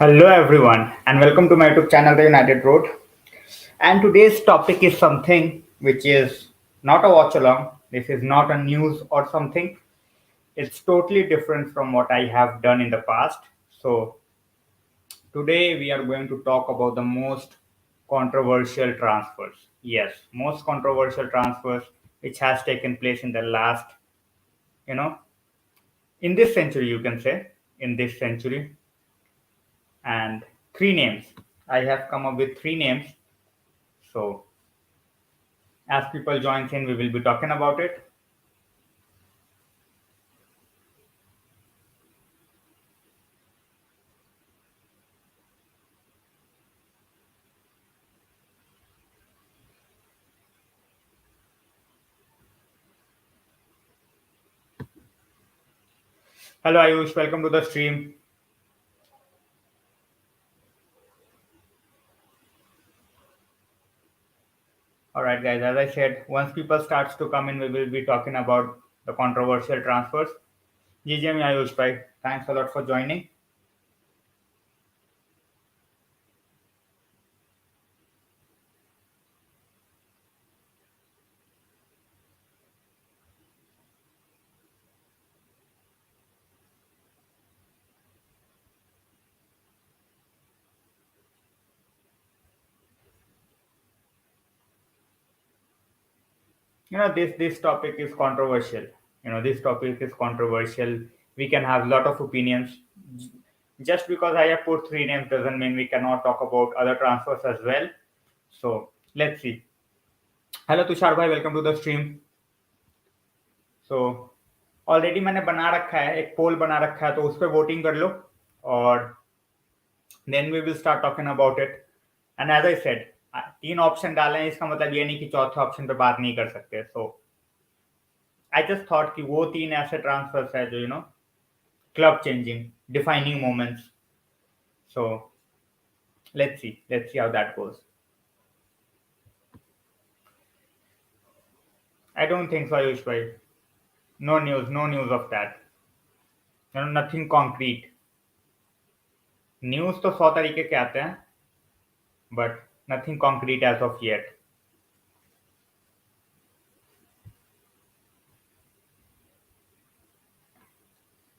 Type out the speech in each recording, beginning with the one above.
Hello everyone and welcome to my YouTube channel The United Road. And today's topic is something which is not a watch along. This is not a news or something. It's totally different from what I have done in the past. So today we are going to talk about the most controversial transfers. Yes, most controversial transfers which has taken place in the last, you know, in this century you can say, in this century. And three names. I have come up with three names. So as people join in, we will be talking about it. Hello Ayush, welcome to the stream. All right, guys. As I said, once people starts to come in, we will be talking about the controversial transfers. GGM Ayush, bhai. Thanks a lot for joining. This topic is controversial. This topic is controversial. We can have a lot of opinions. Just because I have put three names doesn't mean we cannot talk about other transfers as well. So let's see. Hello Tushar bhai, welcome to the stream. So already मैंने बना रखा है, एक पोल बना रखा है, तो उस पर वोटिंग कर लो और then we will start talking about it. And as I said, तीन ऑप्शन डाले हैं, इसका मतलब ये नहीं कि चौथे ऑप्शन पे बात नहीं कर सकते. सो आई जस्ट थॉट कि वो तीन ऐसे ट्रांसफर्स है जो club changing, defining moments. So let's see how that goes. I don't think so Ayush भाई. No news of that. Nothing concrete. News तो 100 तरीके के आते हैं, but nothing concrete as of yet.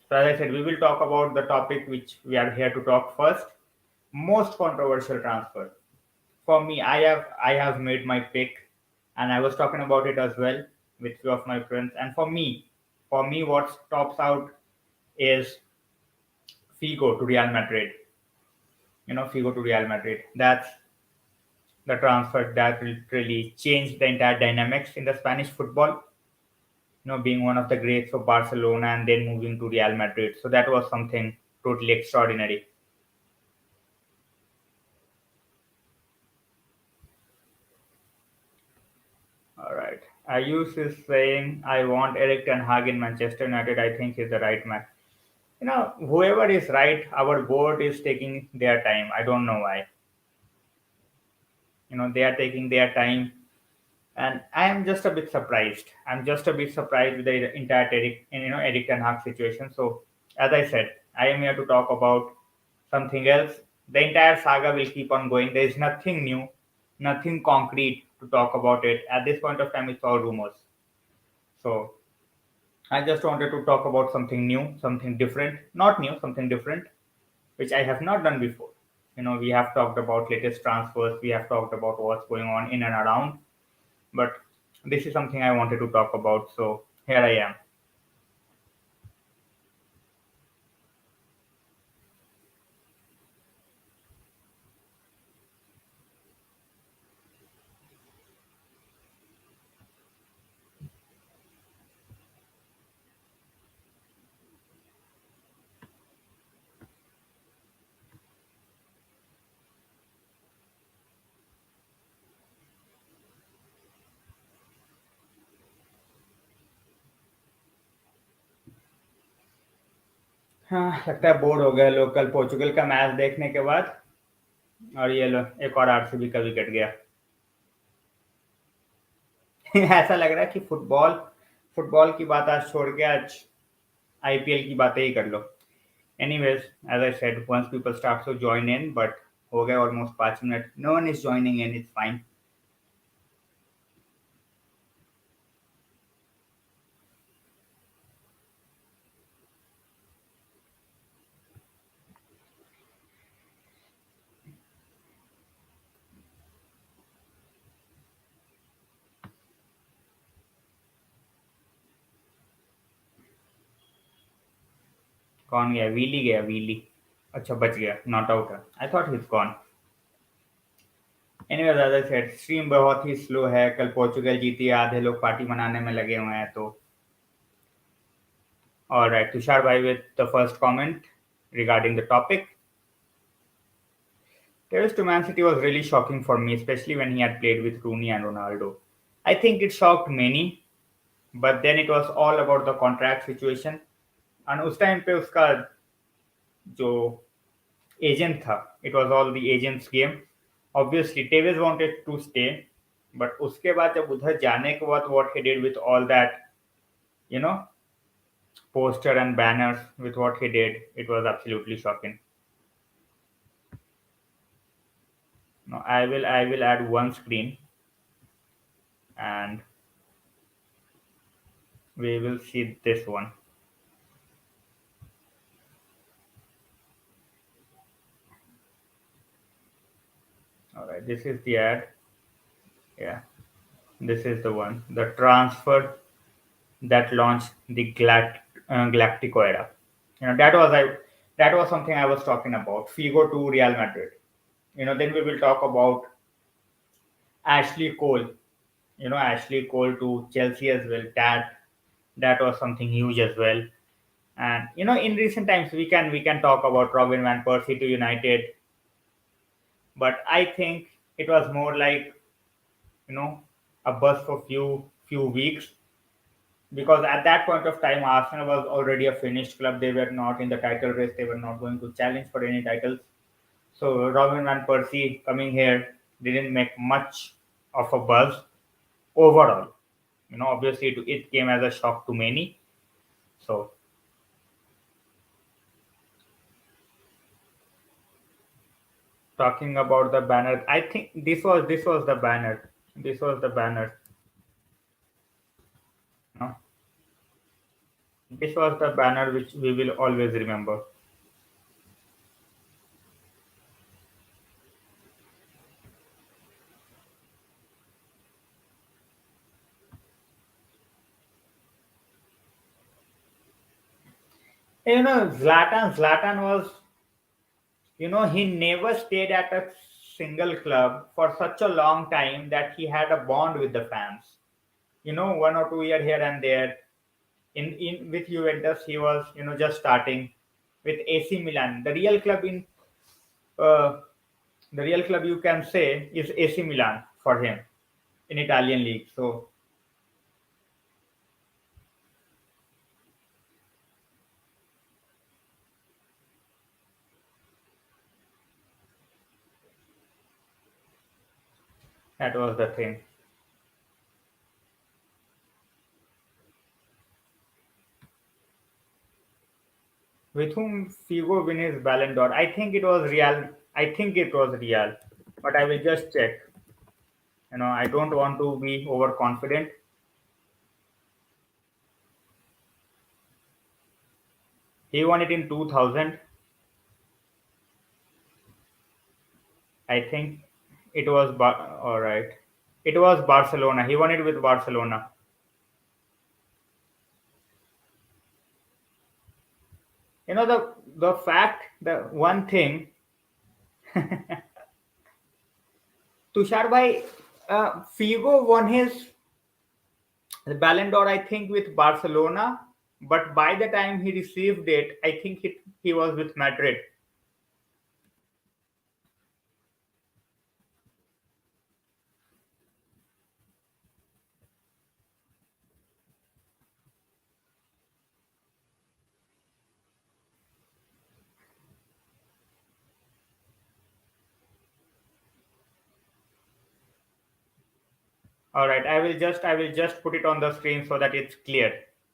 So as I said, we will talk about the topic which we are here to talk first. Most controversial transfer. For me, I have made my pick, and I was talking about it as well with few of my friends. And for me, what tops out is Figo to Real Madrid. Figo to Real Madrid. That's the transfer that will really change the entire dynamics in the Spanish football. Being one of the greats of Barcelona and then moving to Real Madrid. So that was something totally extraordinary. All right. Ayush is saying, I want Eric Ten Hag in Manchester United. I think he's the right man. Whoever is right, our board is taking their time. I don't know why. They are taking their time. And I am just a bit surprised. I'm just a bit surprised with the entire Eric Ten Hag situation. So, as I said, I am here to talk about something else. The entire saga will keep on going. There is nothing new, nothing concrete to talk about it. At this point of time, it's all rumors. So, I just wanted to talk about something new, something different. Not new, something different, which I have not done before. We have talked about latest transfers, we have talked about what's going on in and around, but this is something I wanted to talk about. So here I am. हाँ, लगता है bore हो गए लोग कल Portugal का match देखने के बाद. और ये लो, एक और आरसीबी का विकेट गया. ऐसा लग रहा है कि फुटबॉल फुटबॉल की बात आज छोड़ के आज आईपीएल की बातें ही कर लो. Anyways, as I said, once people start to join in, but हो गए almost 5 minutes. No one is joining in. It's fine. कौन गया? वीली गया, वीली. अच्छा बच गया, नॉट आउट है. I thought he is gone. Anyways, as I said, stream बहुत ही स्लो है. कल पोर्चुगल जीती, आधे लोग पार्टी मनाने में लगे हुए हैं. तो ऑलराइट, तुषार भाई with the first comment regarding the topic. Tevez to Man City was really shocking for me, especially when he had played with Rooney and Ronaldo. I think it shocked many, but then it was all about the contract situation. And उस time पे उसका जो agent था, it was all the agent's game. Obviously, Tevez wanted to stay, but उसके बाद जब उधर जाने के बाद what he did with all that, you know, poster and banners, with what he did, it was absolutely shocking. Now I will add one screen and we will see this one. All right, this is the ad. Yeah, this is the one. The transfer that launched the Galactico era. You know, that was something I was talking about. Figo to Real Madrid. You know, then we will talk about Ashley Cole. You know, Ashley Cole to Chelsea as well. That was something huge as well. And you know, in recent times, we can talk about Robin van Persie to United, but I think it was more like, you know, a buzz for few weeks, because at that point of time Arsenal was already a finished club. They were not in the title race. They were not going to challenge for any titles. So Robin van Persie coming here didn't make much of a buzz overall. You know, obviously it came as a shock to many. So talking about the banner, I think this was the banner. This was the banner. You know, this was the banner which we will always remember. You know, Zlatan was, you know, he never stayed at a single club for such a long time that he had a bond with the fans. You know, 1 or 2 year here and there. In with Juventus, he was, you know, just starting. With AC Milan, uh, the real club you can say is AC Milan for him in Italian league. So that was the thing. With whom Figo win his Ballon d'Or? I think it was Real. I think it was Real, but I will just check. You know, I don't want to be overconfident. He won it in 2000. I think it was all right. It was Barcelona. He won it with Barcelona. You know, the one thing, Tushar bhai, Figo won his Ballon d'Or, I think, with Barcelona, but by the time he received it, I think he was with Madrid. All right, I will just put it on the screen so that it's clear.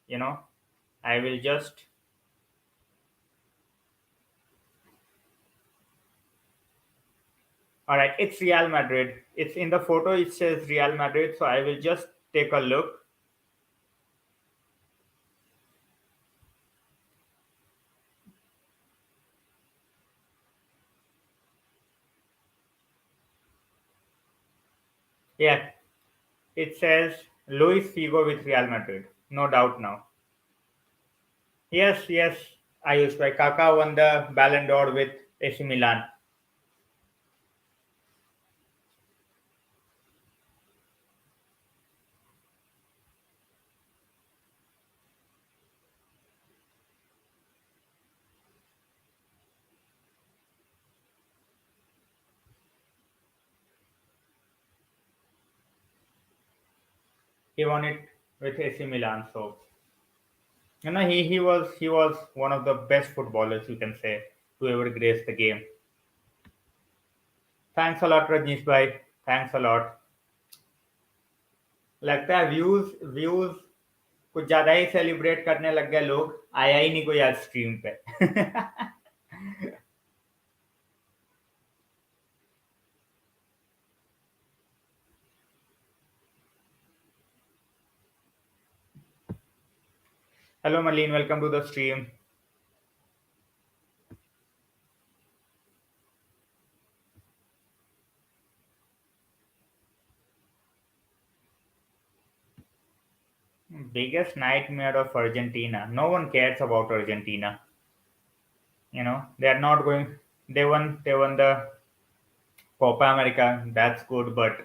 You know, I will just All right, it's Real Madrid. It's in the photo, it says Real Madrid. So I will just take a look. Yeah, it says Luis Figo with Real Madrid. No doubt now. Yes, yes, I used by Kaka won the Ballon d'Or with AC Milan. He won it with AC Milan. So he was one of the best footballers you can say to ever grace the game. Thanks a lot, Rajnish bhai. Thanks a lot. लगता है views views कुछ ज्यादा ही celebrate करने लग गए लोग आया ही नहीं कोई आज स्ट्रीम पे hello Malin welcome to the stream biggest nightmare of Argentina. No one cares about Argentina. They are not going. They won the Copa America. That's good, but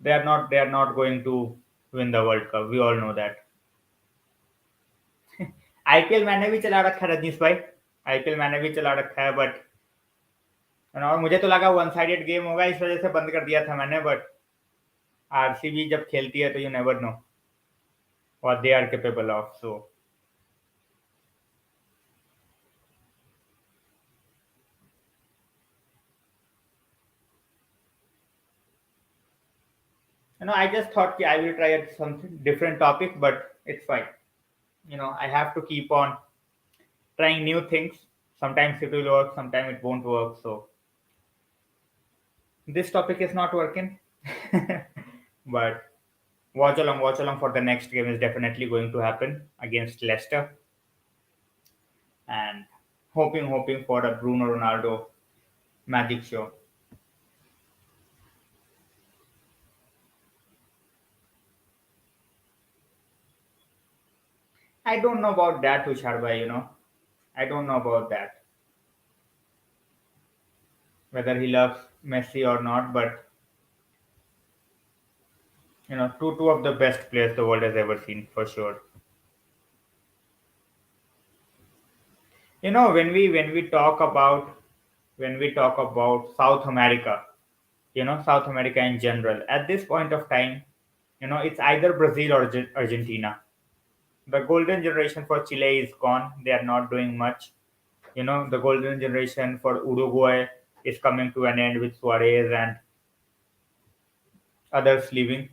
they are not going to win the World Cup. We all know that. IPL मैंने भी चला रखा है रजनीश भाई IPL मैंने भी चला रखा है बट और मुझे तो लगा वन साइडेड गेम होगा इस वजह से बंद कर दिया था मैंने बट आरसीबी जब खेलती है तो you never know what they are capable of so I just thought I will try at something different topic but it's fine. I have to keep on trying new things. Sometimes it will work, sometimes it won't work. So this topic is not working. But watch along for the next game is definitely going to happen against Leicester. And hoping for a Bruno Ronaldo magic show. I don't know about that, Tushar. I don't know about that. Whether he loves Messi or not, but two of the best players the world has ever seen for sure. When we talk about South America, South America in general, at this point of time, it's either Brazil or Argentina. The golden generation for Chile is gone. They are not doing much. The golden generation for Uruguay is coming to an end with Suarez and others leaving,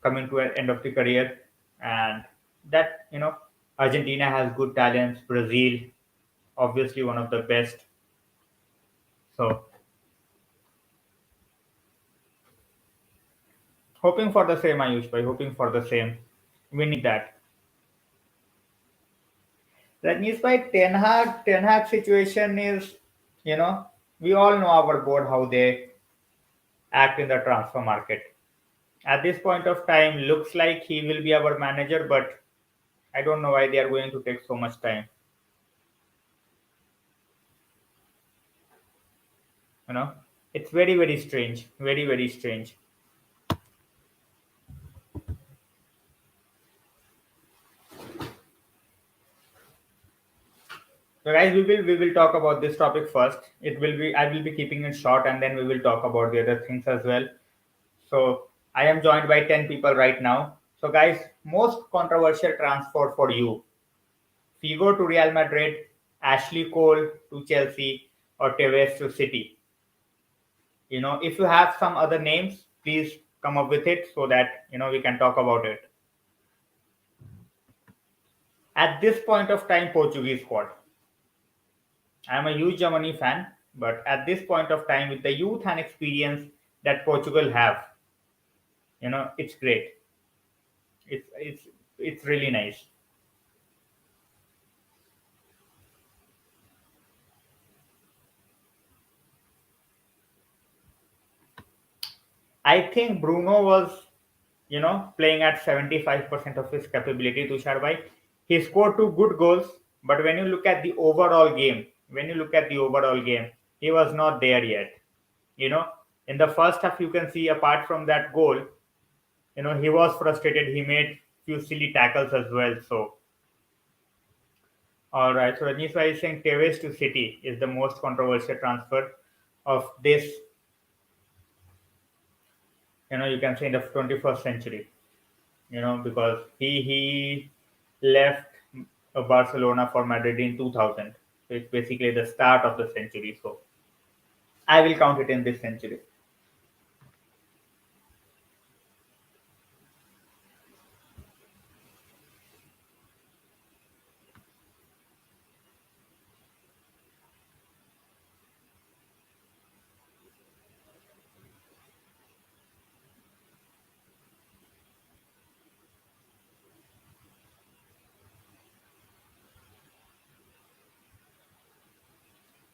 coming to an end of the career. And that, Argentina has good talents. Brazil, obviously one of the best. So hoping for the same, Ayush, by hoping for the same. We need that. Rajnish bhai, Ten Hag situation is, we all know our board how they act in the transfer market. At this point of time, looks like he will be our manager, but I don't know why they are going to take so much time. You know, it's very strange, very strange. So, guys, we will talk about this topic first. I will be keeping it short, and then we will talk about the other things as well. So, I am joined by 10 people right now. So, guys, most controversial transfer for you: Figo to Real Madrid, Ashley Cole to Chelsea, or Tevez to City. If you have some other names, please come up with it so that we can talk about it. At this point of time, Portuguese squad. I am a huge Germany fan. But at this point of time, with the youth and experience that Portugal have, it's great. It's really nice. I think Bruno was, playing at 75% of his capability to Sharbai. He scored two good goals, but when you look at the overall game, he was not there yet. You know, in the first half, you can see apart from that goal, he was frustrated. He made few silly tackles as well. So, all right. So Rajnish is saying Tevez to City is the most controversial transfer of this, you can say in the 21st century. Because he left Barcelona for Madrid in 2000. So it's basically the start of the century. So I will count it in this century.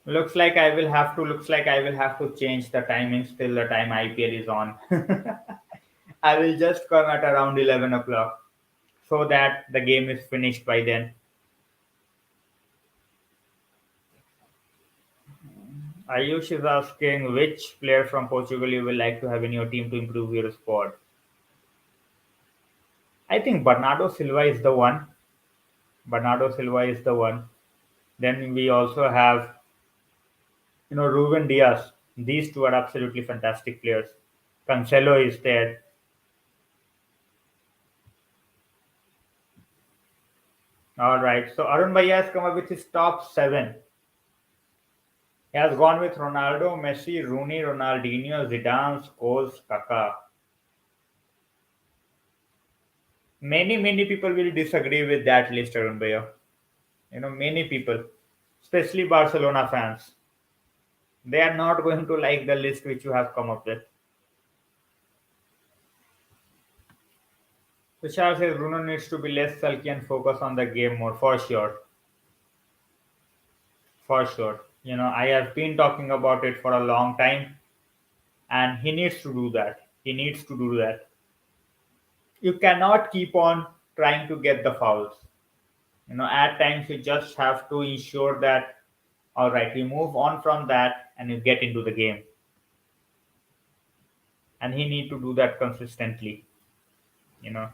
Looks like I will have to change the timings till the time IPL is on. I will just come at around 11 o'clock so that the game is finished by then. Ayush is asking which player from Portugal you will like to have in your team to improve your squad. I think Bernardo Silva is the one. Bernardo Silva is the one. Then we also have, Ruben Diaz. These two are absolutely fantastic players. Cancelo is there. All right. So Arun Bhaiya has come up with his top seven. He has gone with Ronaldo, Messi, Rooney, Ronaldinho, Zidane, Scholes, Kaká. Many people will disagree with that list, Arun Bhaiya. Many people, especially Barcelona fans, they are not going to like the list which you have come up with. Tushar says Bruno needs to be less sulky and focus on the game more, for sure. For sure. I have been talking about it for a long time, and he needs to do that. He needs to do that. You cannot keep on trying to get the fouls. At times you just have to ensure that, all right, you move on from that and you get into the game. And he need to do that consistently. You know.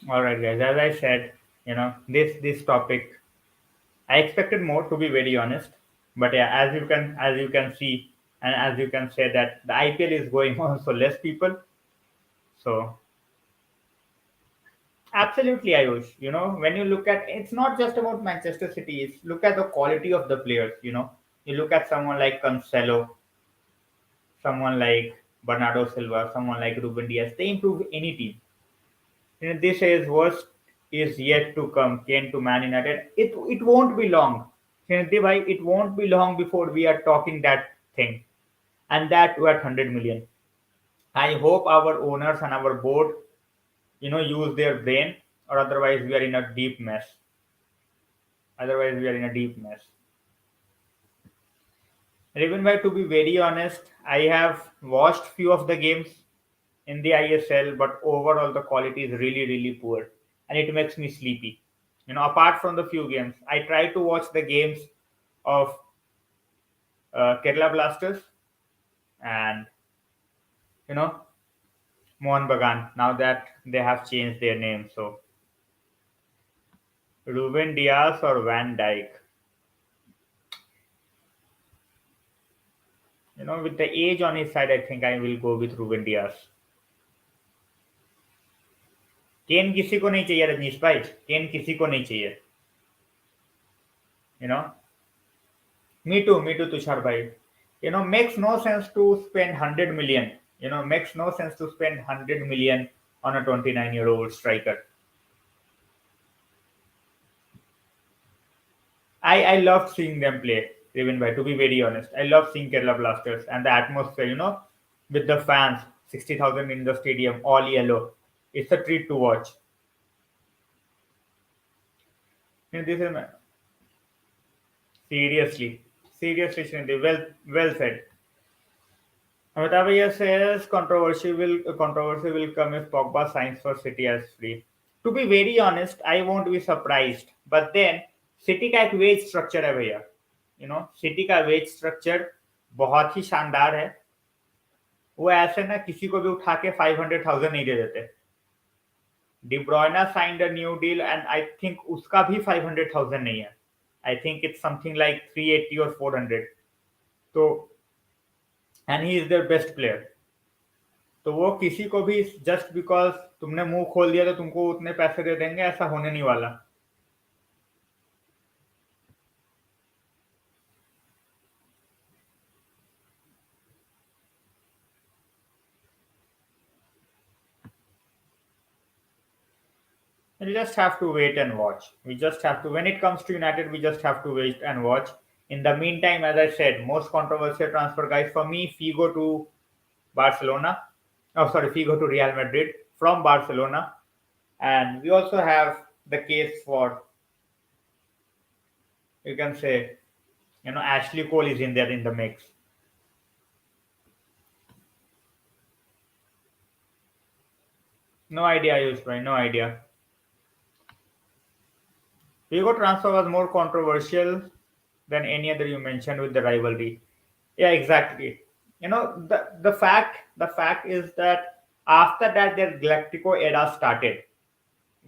All right, guys. As I said, this topic, I expected more, to be very honest. But yeah, as you can see, and as you can say that the IPL is going on, so less people. So absolutely, Ayush. When you look at, it's not just about Manchester City. It's look at the quality of the players. You look at someone like Cancelo, someone like Bernardo Silva, someone like Ruben Diaz. They improve any team. This is worst is yet to come. Came to Man United. It won't be long. Bhai, it won't be long before we are talking that thing, and that too at 100 million. I hope our owners and our board, use their brain, or otherwise we are in a deep mess. Otherwise, we are in a deep mess. Even by to be very honest, I have watched few of the games in the ISL, but overall the quality is really really poor, and it makes me sleepy. Apart from the few games, I try to watch the games of Kerala Blasters, and you know Mohan Bagan, now that they have changed their name. So Ruben Diaz or Van Dyke. With the age on his side, I think I will go with Ruben Diaz. केन किसी को नहीं चाहिए रजनीश भाई, केन किसी को नहीं चाहिए. you know me too Tushar bhai. Makes no sense to spend 100 million. Makes no sense to spend 100 million on a 29-year-old striker. I loved seeing them play, even by, to be very honest. I love seeing Kerala Blasters and the atmosphere, with the fans, 60,000 in the stadium, all yellow. It's a treat to watch. This is seriously, Srinidhi, well said. Amitabh Bhaiya says controversy will come if Pogba signs for City as free. To be very honest, I won't be surprised. But then City का एक veg structure है भैया. City का veg structure बहुत ही शानदार है. वो ऐसे ना किसी को भी उठा के 500,000 नहीं दे देते. De Bruyne signed a new deal and I think उसका भी 500,000 नहीं है. I think it's something like 380 और 400. तो and he is their best player. तो वो किसी को भी जस्ट बिकॉज तुमने मुंह खोल दिया तो तुमको उतने पैसे दे देंगे, ऐसा होने नहीं वाला. We just have to wait and watch. When it comes to United, we just have to wait and watch. In the meantime, as I said, most controversial transfer guys for me, Figo to Barcelona. Oh, sorry, Figo to Real Madrid from Barcelona. And we also have the case for, you can say, Ashley Cole is in there in the mix. No idea, Yush, no idea. Figo transfer was more controversial than any other you mentioned with the rivalry. Yeah, exactly. The fact is that after that their Galactico era started.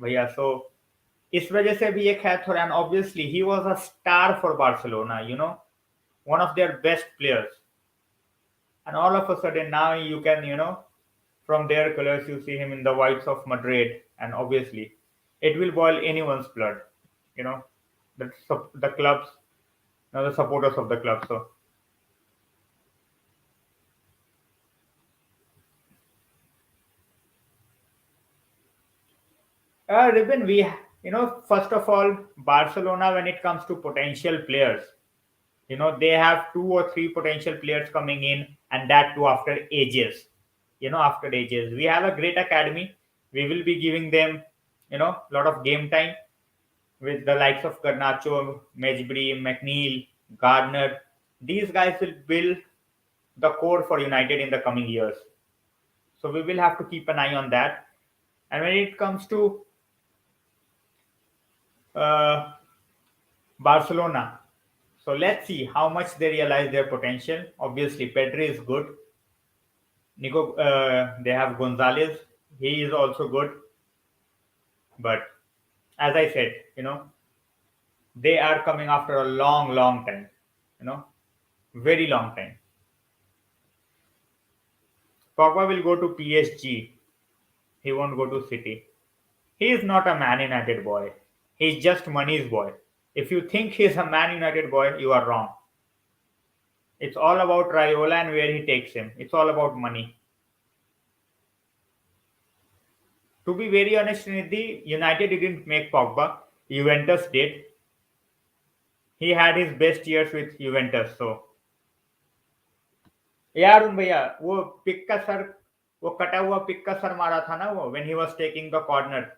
भैया, so इस वजह से भी एक है थोड़ा, and obviously he was a star for Barcelona, one of their best players. And all of a sudden now you can, from their colors you see him in the whites of Madrid, and obviously it will boil anyone's blood, you know, the clubs, the supporters of the club. So Ruben, first of all, Barcelona, when it comes to potential players, they have two or three potential players coming in, and that too after ages. After ages, we have a great academy. We will be giving them, a lot of game time with the likes of Garnacho, Mejbri, McNeil, Gardner. These guys will build the core for United in the coming years. So we will have to keep an eye on that. And when it comes to uh, Barcelona, so let's see how much they realize their potential. Obviously, Pedri is good. They have Gonzalez. He is also good. But as I said, they are coming after a long, long time. Very long time. Pogba will go to PSG. He won't go to City. He is not a Man United boy. He's just money's boy. If you think he's a Man United boy, you are wrong. It's all about Raiola and where he takes him. It's all about money. To be very honest, Nidhi, United didn't make Pogba. Juventus did. He had his best years with Juventus. So, यार उन भैया वो pick का sir, वो कटा हुआ pick का sir मारा था ना वो, when he was taking the corner.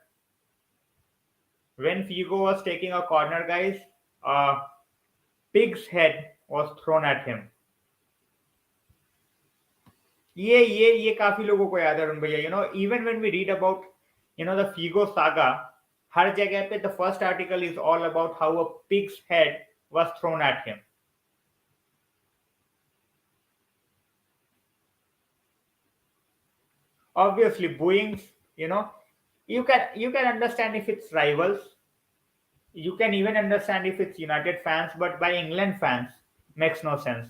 When Figo was taking a corner, guys, a pig's head was thrown at him. ये काफी लोगों को याद है अरुण भैया. Even when we read about the Figo saga, हर जगह पे the first article is all about how a pig's head was thrown at him. Obviously, booings, you know, you can understand if it's rivals. You can even understand if it's United fans, but by England fans, makes no sense.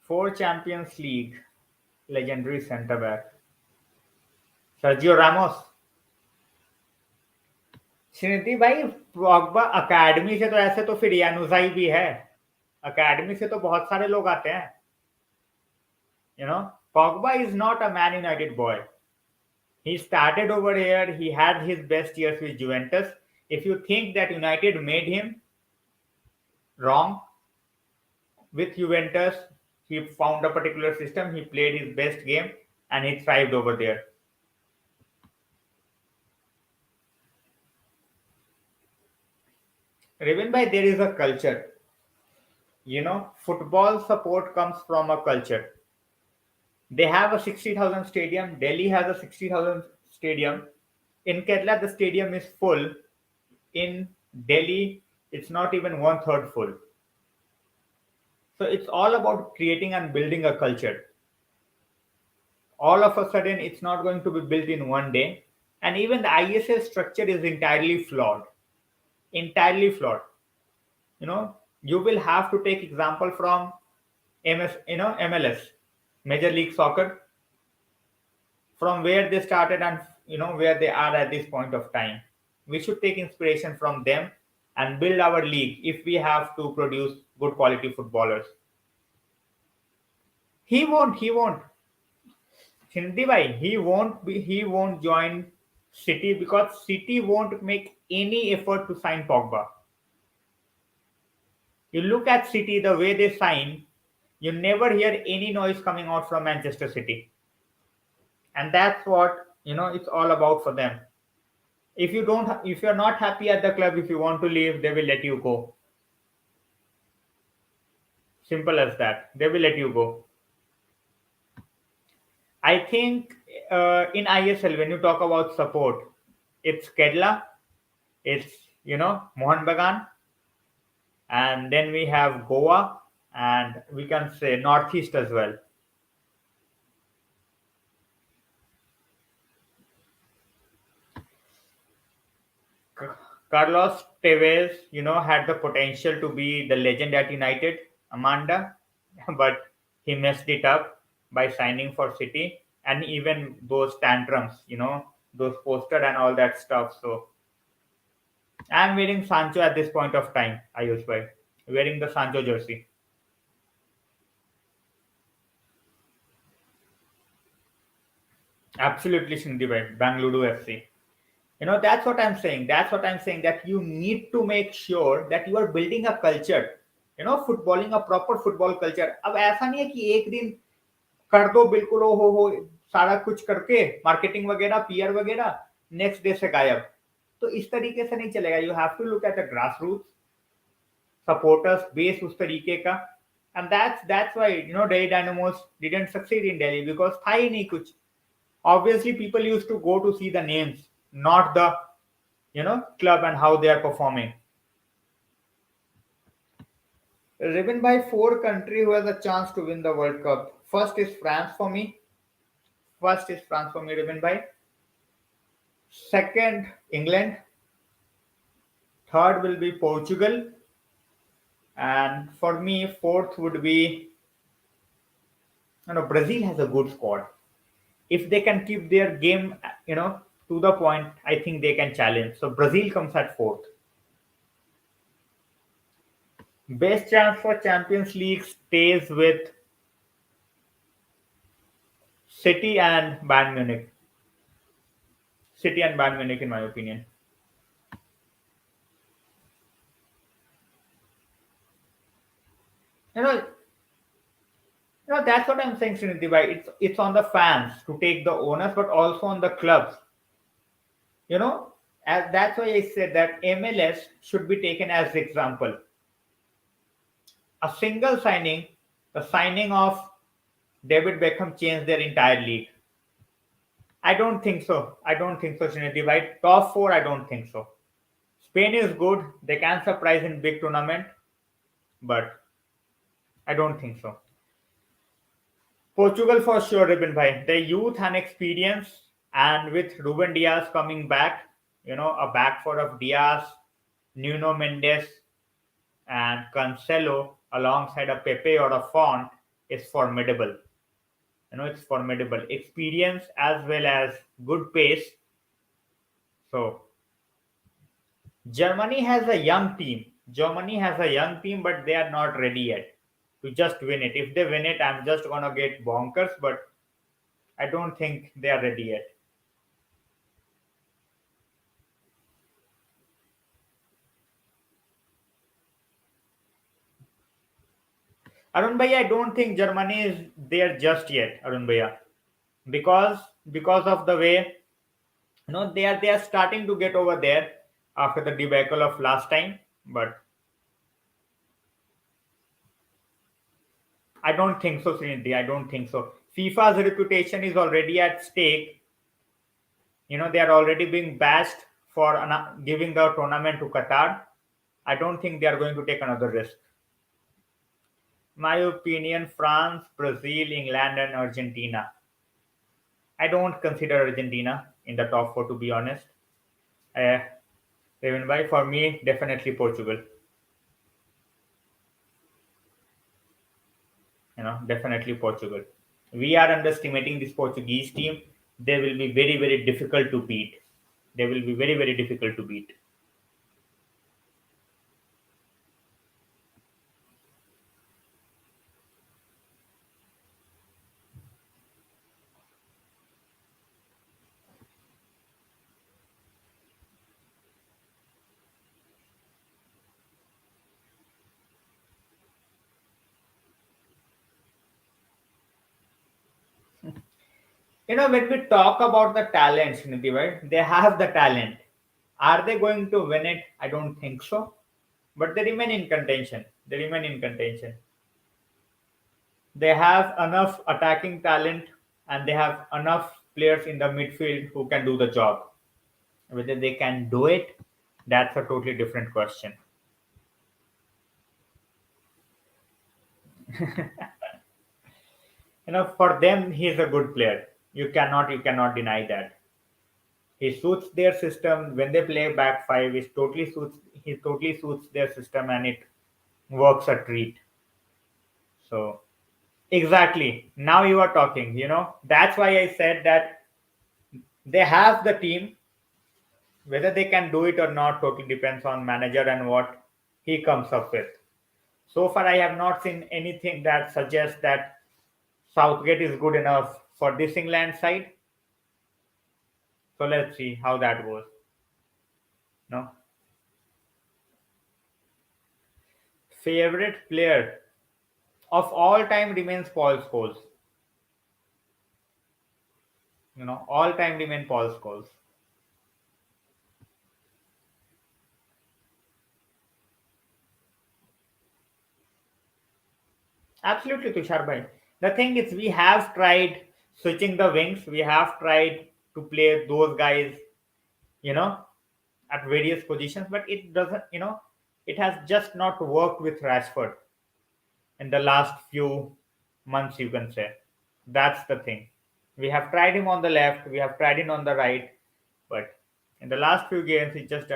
Four Champions League, legendary centre back. Sergio Ramos। Srinidhi भाई, Pogba academy से तो ऐसे तो फिर यानुजाई भी है। Academy से तो बहुत सारे लोग आते हैं। Pogba is not a Man United boy. He started over here. He had his best years with Juventus. If you think that United made him wrong with Juventus, he found a particular system. He played his best game and he thrived over there. Ruben bhai, there is a culture. Football support comes from a culture. They have a 60,000 stadium. Delhi has a 60,000 stadium. In Kerala, the stadium is full. In Delhi, it's not even one third full. So it's all about creating and building a culture. All of a sudden, it's not going to be built in one day. And even the ISL structure is entirely flawed. Entirely flawed. You will have to take example from MLS, Major League Soccer, from where they started and where they are at this point of time. We should take inspiration from them and build our league if we have to produce good quality footballers. He won't. Hindi bhai, he won't join City because City won't make any effort to sign Pogba. You look at City, the way they sign, you never hear any noise coming out from Manchester City. And that's what it's all about for them. If you're not happy at the club, if you want to leave, they will let you go. Simple as that. They will let you go. I think in ISL, when you talk about support, it's Kerala, it's Mohan Bagan, and then we have Goa, and we can say Northeast as well. Carlos Tevez, had the potential to be the legend at United, Amanda, but he messed it up by signing for City, and even those tantrums, those posters and all that stuff. So I'm wearing Sancho at this point of time, Ayush bhai, wearing the Sancho jersey. Absolutely, Sindhi bhai, Bangalore FC. That's what I'm saying. That's what I'm saying, that you need to make sure that you are building a culture, footballing a proper football culture. अब ऐसा नहीं है कि एक दिन कर दो बिल्कुल हो सारा कुछ करके मार्केटिंग वगैरह पीआर वगैरह नेक्स्ट डे से गायब। तो इस तरीके से नहीं चलेगा। You have to look at the grass roots, supporters base उस तरीके का। And that's why Delhi Dynamos didn't succeed in Delhi because था ही नहीं कुछ। Obviously people used to go to see the names, not the club and how they are performing. Ribbon by four country who has a chance to win the World Cup. First is France for me. Ribbon by. Second, England. Third will be Portugal. And for me, fourth would be Brazil has a good squad. If they can keep their game, to the point, I think they can challenge. So Brazil comes at fourth. Best chance for Champions League stays with City and Bayern Munich. City and Bayern Munich, in my opinion. You know, that's what I'm saying, Srinidhi bhai. It's on the fans to take the onus, but also on the clubs. That's why I said that MLS should be taken as example. A single signing, the signing of David Beckham changed their entire league. I don't think so. Srinidhi bhai. Top four, I don't think so. Spain is good. They can surprise in big tournament, but I don't think so. Portugal for sure, Ruben bhai. The youth and experience, and with Ruben Diaz coming back, a back four of Diaz, Nuno Mendes, and Cancelo alongside a Pepe or a Font is formidable. It's formidable. Experience as well as good pace. So Germany has a young team. Germany has a young team, but they are not ready yet to just win it. If they win it, I'm just gonna get bonkers, but I don't think they are ready yet. Arun Bhaiya, I don't think Germany is there just yet, Arun Bhaiya, because because of the way they are starting to get over there after the debacle of last time. But I don't think so, Srinidhi. I don't think so. FIFA's reputation is already at stake. They are already being bashed for giving the tournament to Qatar. I don't think they are going to take another risk. My opinion: France, Brazil, England, and Argentina. I don't consider Argentina in the top four, to be honest. Uh, Even by for me, definitely Portugal. Definitely Portugal. We are underestimating this Portuguese team. They will be very, very difficult to beat. They will be very, very difficult to beat. When we talk about the talents, Nidhi, right? They have the talent. Are they going to win it? I don't think so. But they remain in contention. They remain in contention. They have enough attacking talent and they have enough players in the midfield who can do the job. Whether they can do it, that's a totally different question. For them, he's a good player. You cannot deny that. He suits their system when they play back five. He totally suits their system, and it works a treat. So exactly. Now you are talking. That's why I said that they have the team. Whether they can do it or not totally depends on manager and what he comes up with. So far, I have not seen anything that suggests that Southgate is good enough for this England side. So let's see how that goes. No, favorite player of all time remains Paul Scholes. All time remain Paul Scholes. Absolutely, Tushar bhai. The thing is, we have tried switching the wings. We have tried to play those guys, you know, at various positions, but it doesn't. It has just not worked with Rashford in the last few months. You can say that's the thing. We have tried him on the left. We have tried him on the right, but in the last few games, it just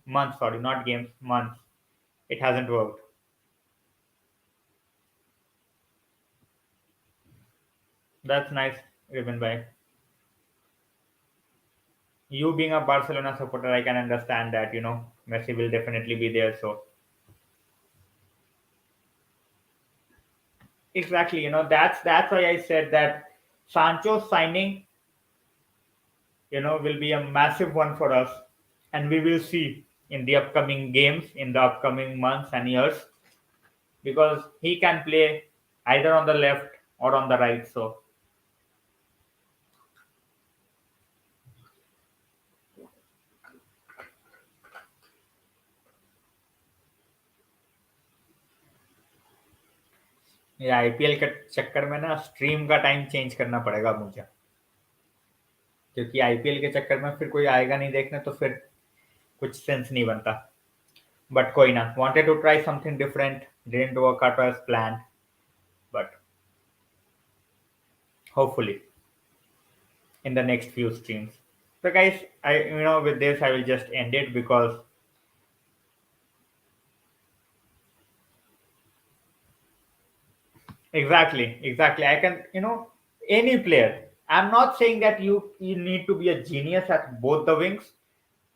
months. Sorry, not games, months. It hasn't worked. That's nice, Ruben bhai. You being a Barcelona supporter, I can understand that, Messi will definitely be there. So exactly, that's why I said that Sancho signing, will be a massive one for us, and we will see in the upcoming games, in the upcoming months and years, because he can play either on the left or on the right. So ये IPL के चक्कर में ना stream का time change करना पड़ेगा मुझे, क्योंकि आईपीएल के चक्कर में फिर कोई आएगा नहीं देखने, तो फिर कुछ सेंस नहीं बनता. But कोई ना, wanted to try something different. Didn't work out as planned, but hopefully in the next few streams. So guys, I with this I will just end it because exactly I can any player. I'm not saying that you need to be a genius at both the wings,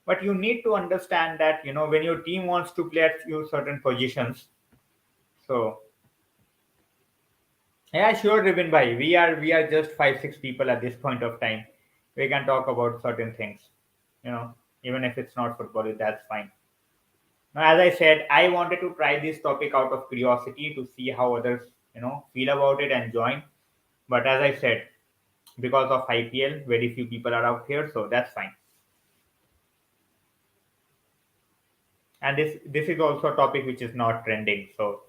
but you need to understand that when your team wants to play at few certain positions. So yeah, sure, Ruben bhai. We are just 5 6 people at this point of time. We can talk about certain things, you know, even if it's not football, that's fine. Now, as I said, I wanted to try this topic out of curiosity to see how others, feel about it and join. But as I said, because of IPL, very few people are out here, so that's fine. And this is also a topic which is not trending. So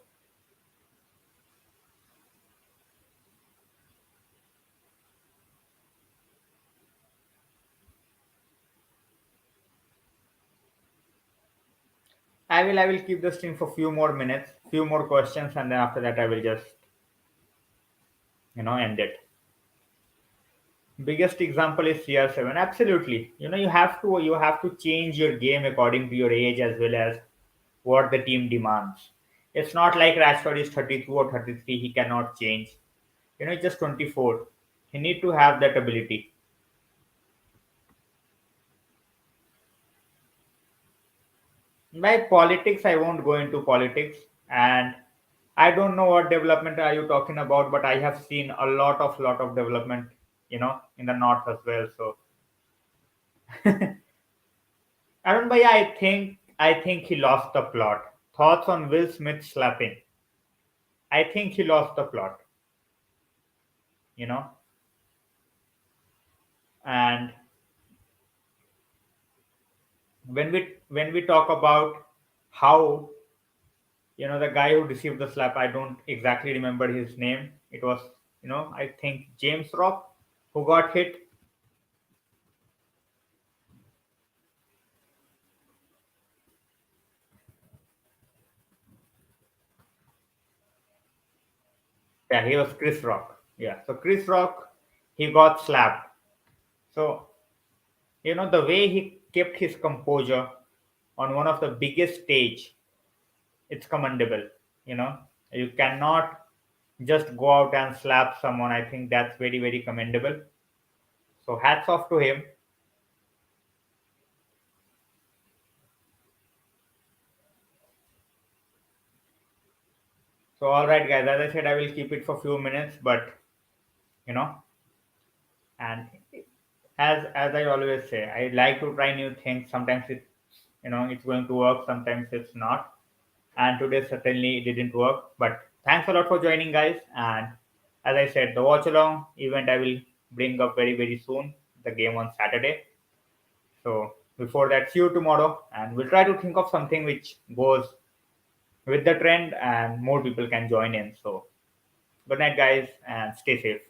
I will keep the stream for few more minutes, few more questions, and then after that I will just end it. Biggest example is CR7. Absolutely, you have to change your game according to your age as well as what the team demands. It's not like Rashford is 32 or 33; he cannot change. He's just 24. He need to have that ability. By politics, I won't go into politics, and I don't know what development are you talking about, but I have seen a lot of development, in the north as well. So Arun Bhai, I think he lost the plot. Thoughts on Will Smith slapping? I think he lost the plot, you know. And when we talk about how the guy who received the slap, I don't exactly remember his name. It was I think James Rock who got hit. Yeah, he was Chris Rock. Yeah, so Chris Rock, he got slapped. So the way he kept his composure on one of the biggest stage, it's commendable. You know, you cannot just go out and slap someone. I think that's very very commendable. So hats off to him. So all right, guys. As I said, I will keep it for few minutes, but you know, and as I always say, I like to try new things. Sometimes it's going to work. Sometimes it's not. And today certainly didn't work. But thanks a lot for joining, guys. And as I said, the watch along event I will bring up very very soon. The game on Saturday. So before that, see you tomorrow, and we'll try to think of something which goes with the trend and more people can join in. So good night, guys, and stay safe.